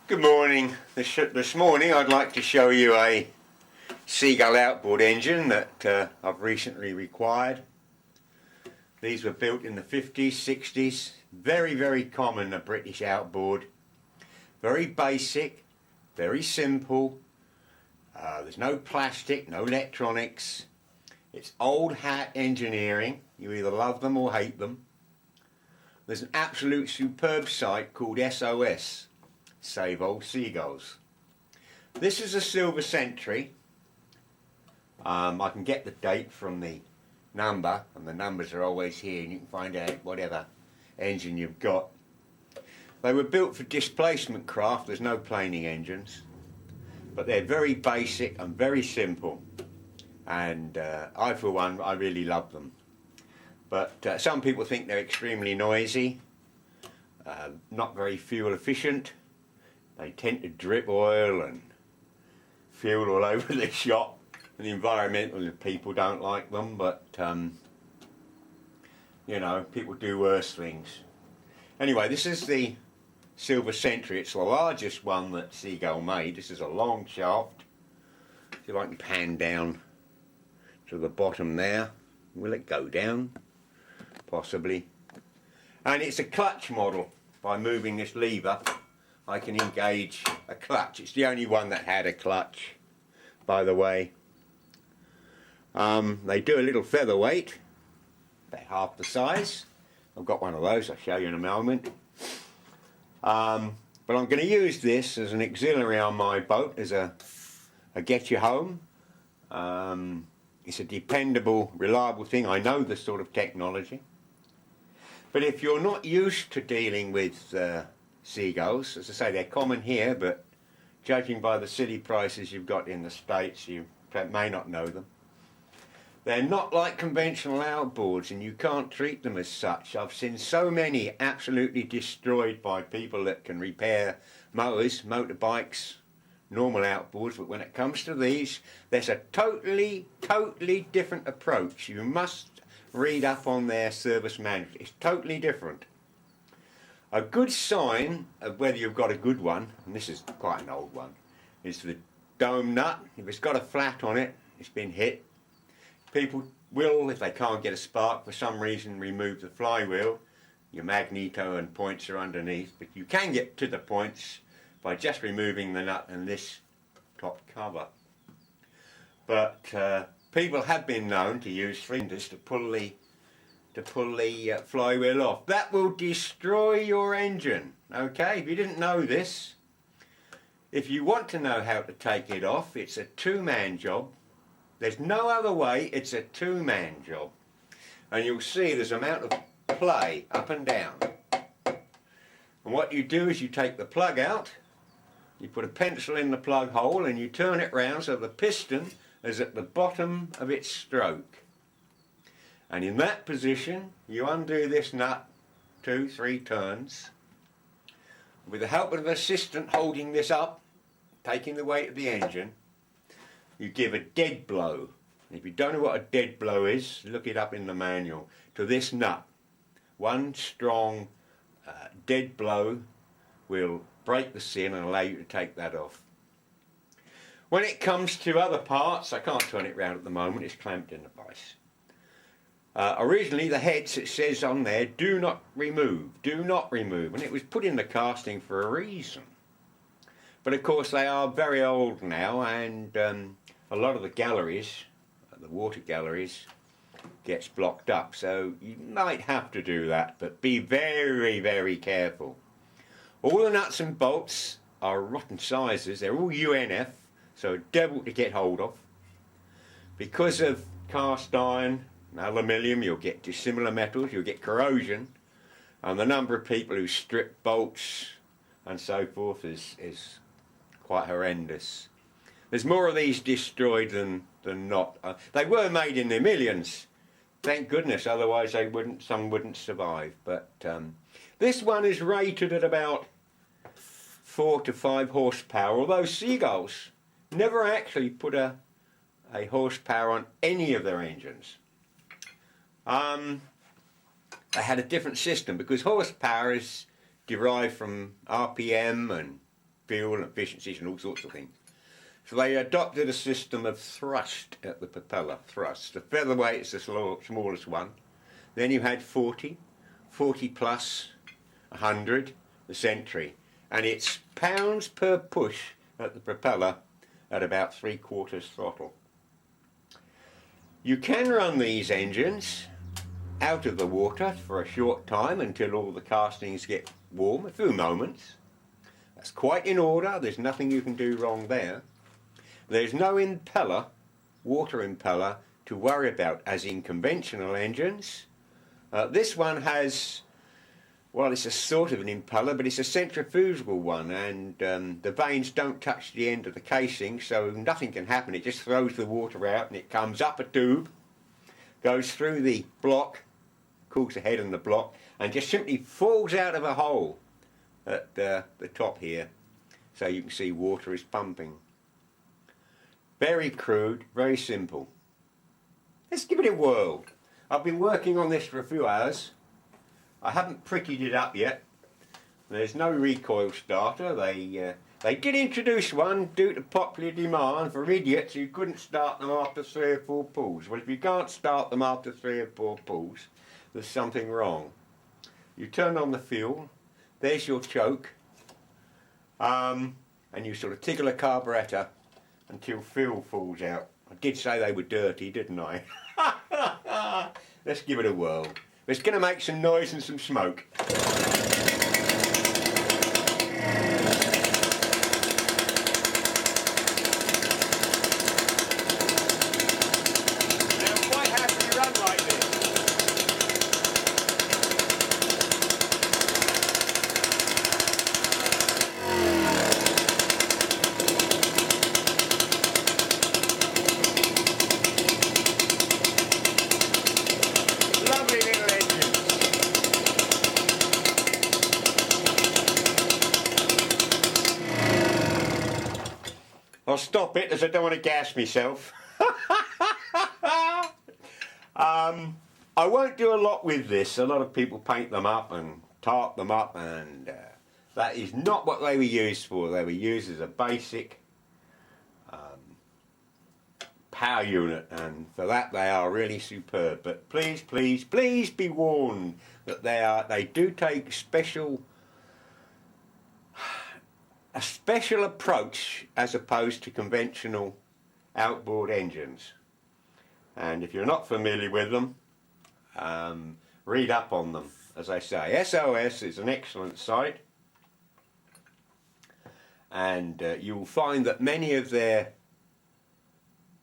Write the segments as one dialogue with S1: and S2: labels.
S1: Good morning. This morning I'd like to show you a Seagull outboard engine that I've recently required. These were built in the 50s, 60s. Very common, a British outboard. Very basic, very simple. There's no plastic, no electronics. It's old hat engineering. You either love them or hate them. There's an absolute superb site called SOS. Save Old Seagulls. This is a silver Sentry. I can get the date from the number, and the numbers are always here, and you can find out whatever engine you've got. They were built for displacement craft. There's no planing engines, but they're very basic and very simple, and I for one, I really love them. But some people think they're extremely noisy, not very fuel efficient. They tend to drip oil and fuel all over the shop, and the environmental people don't like them, but you know, people do worse things. Anyway, this is the Silver Sentry. It's the largest one that Seagull made. This is a long shaft. See if I can pan down to the bottom there. Will it go down? Possibly. And it's a clutch model. By moving this lever I can engage a clutch. It's the only one that had a clutch, by the way. They do a little featherweight, about half the size. I've got one of those, I'll show you in a moment. But I'm going to use this as an auxiliary on my boat, as a get you home. It's a dependable, reliable thing. I know this sort of technology. But if you're not used to dealing with seagulls, as I say, they're common here, but judging by the silly prices you've got in the States, you may not know them. They're not like conventional outboards, and you can't treat them as such. I've seen so many absolutely destroyed by people that can repair motors, motorbikes, normal outboards, but when it comes to these, there's a totally different approach. You must read up on their service manual. It's totally different. A good sign of whether you've got a good one, and this is quite an old one, is the dome nut. If it's got a flat on it, it's been hit. People will, if they can't get a spark for some reason, remove the flywheel. Your magneto and points are underneath, but you can get to the points by just removing the nut and this top cover. But people have been known to use flinders to pull the flywheel off. That will destroy your engine. Okay, if you didn't know this, if you want to know how to take it off, it's a two-man job. There's no other way. It's a two-man job, and you'll see there's an amount of play up and down. And what you do is you take the plug out, you put a pencil in the plug hole, and you turn it round so the piston is at the bottom of its stroke. And in that position, you undo this nut 2-3 turns. With the help of an assistant holding this up, taking the weight of the engine, you give a dead blow. If you don't know what a dead blow is, look it up in the manual. To this nut. One strong dead blow will break the seal and allow you to take that off. When it comes to other parts, I can't turn it round at the moment, it's clamped in the vise. Originally the heads, it says on there, do not remove, and it was put in the casting for a reason. But of course they are very old now, and a lot of the galleries, the water galleries, gets blocked up, so you might have to do that, but be very careful. All the nuts and bolts are rotten sizes, they're all UNF, so a devil to get hold of. Because of cast iron, aluminium, you'll get dissimilar metals, you'll get corrosion, and the number of people who strip bolts and so forth is quite horrendous. There's more of these destroyed than not. They were made in the millions, thank goodness, otherwise some wouldn't survive. But this one is rated at about 4 to 5 horsepower, although Seagulls never actually put a horsepower on any of their engines. They had a different system because horsepower is derived from RPM and fuel and efficiencies and all sorts of things. So they adopted a system of thrust at the propeller, thrust. The Featherweight is the smallest one. Then you had 40, 40 plus, 100, the Sentry. And it's pounds per push at the propeller at about 3/4 throttle. You can run these engines out of the water for a short time until all the castings get warm, a few moments. That's quite in order, there's nothing you can do wrong there. There's no impeller, water impeller, to worry about as in conventional engines. This one has, well, it's a sort of an impeller, but it's a centrifugal one, and the vanes don't touch the end of the casing, so nothing can happen. It just throws the water out and it comes up a tube, goes through the block, cools the head on the block, and just simply falls out of a hole at the top here, so you can see water is pumping. Very crude, very simple. Let's give it a whirl. I've been working on this for a few hours. I haven't prettied it up yet. There's no recoil starter. They did introduce one due to popular demand for idiots who couldn't start them after 3 or 4 pulls. Well, if you can't start them after 3 or 4 pulls, there's something wrong. You turn on the fuel, there's your choke, and you sort of tickle a carburettor until fuel falls out. I did say they were dirty, didn't I? Let's give it a whirl. It's going to make some noise and some smoke. I'll stop it as I don't want to gas myself. I won't do a lot with this. A lot of people paint them up and tarp them up, and that is not what they were used for. They were used as a basic power unit, and for that they are really superb. But please, please, please be warned that they do take a special approach as opposed to conventional outboard engines. And if you're not familiar with them, read up on them. As I say, SOS is an excellent site, and you'll find that many of their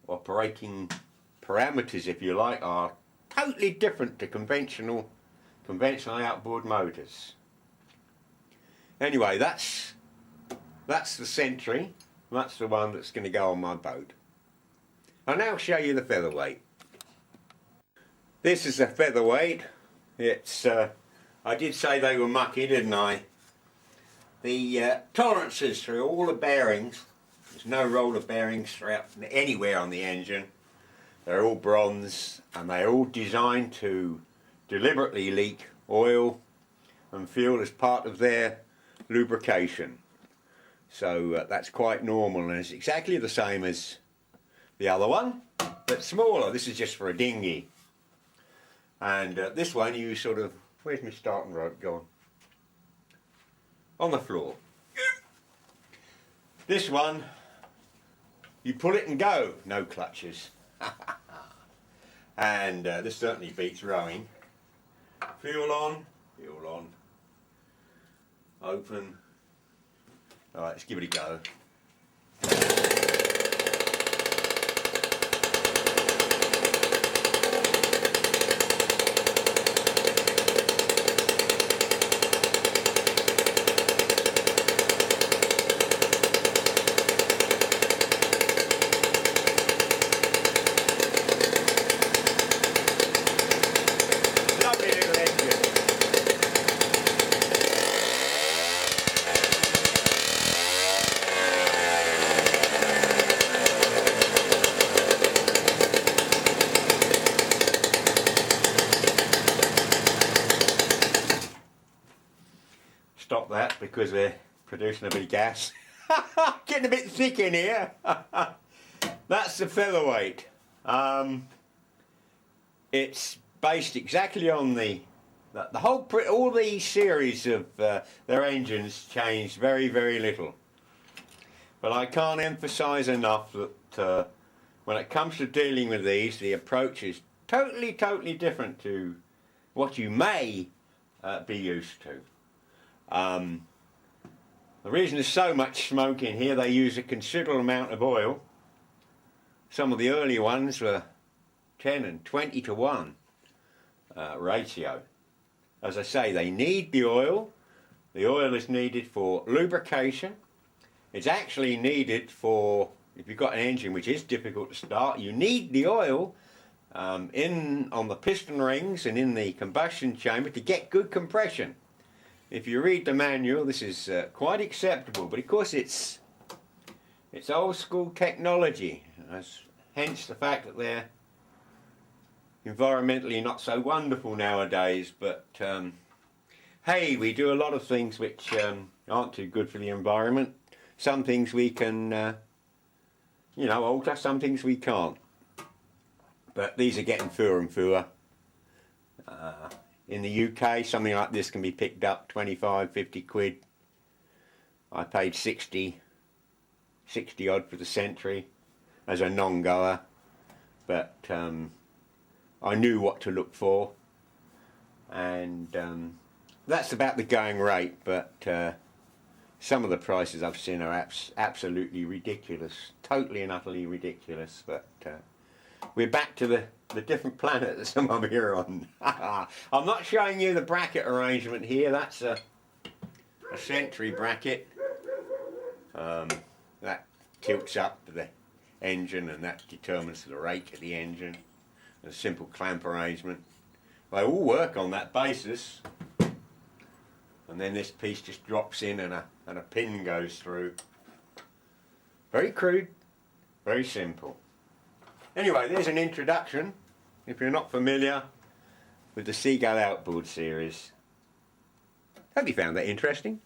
S1: operating parameters, if you like, are totally different to conventional outboard motors. Anyway, that's the Sentry. That's the one that's going to go on my boat. I'll now show you the Featherweight. This is a Featherweight. It's I did say they were mucky, didn't I? The tolerances through all the bearings, there's no roller bearings throughout anywhere on the engine. They're all bronze, and they're all designed to deliberately leak oil and fuel as part of their lubrication. So that's quite normal, and it's exactly the same as the other one, but smaller. This is just for a dinghy. And this one you sort of, where's my starting rope gone? On the floor. This one, you pull it and go, no clutches. And this certainly beats rowing. Fuel on, open. Alright, let's give it a go. Stop that because they're producing a bit of gas. Getting a bit thick in here. That's the Featherweight. It's based exactly on the whole. All these series of their engines changed very, very little. But I can't emphasise enough that when it comes to dealing with these, the approach is totally, totally different to what you may be used to. The reason there's so much smoke in here, they use a considerable amount of oil. Some of the early ones were 10 and 20 to 1 ratio. As I say, they need the oil. The oil is needed for lubrication. It's actually needed for, if you've got an engine which is difficult to start, you need the oil on the piston rings and in the combustion chamber to get good compression. If you read the manual, this is quite acceptable, but of course it's old school technology, hence the fact that they're environmentally not so wonderful nowadays. But hey, we do a lot of things which aren't too good for the environment. Some things we can alter, some things we can't. But these are getting fewer and fewer. In the UK, something like this can be picked up 25, 50 quid. I paid 60 odd for the Sentry as a non-goer, but I knew what to look for, and that's about the going rate. But some of the prices I've seen are absolutely ridiculous, totally and utterly ridiculous. But we're back to the different planet that some of you are on. I'm not showing you the bracket arrangement here. That's a Sentry bracket. That tilts up the engine, and that determines the rate of the engine. A simple clamp arrangement. They all work on that basis. And then this piece just drops in and a pin goes through. Very crude, very simple. Anyway, there's an introduction, if you're not familiar with the Seagull outboard series. Hope you found that interesting.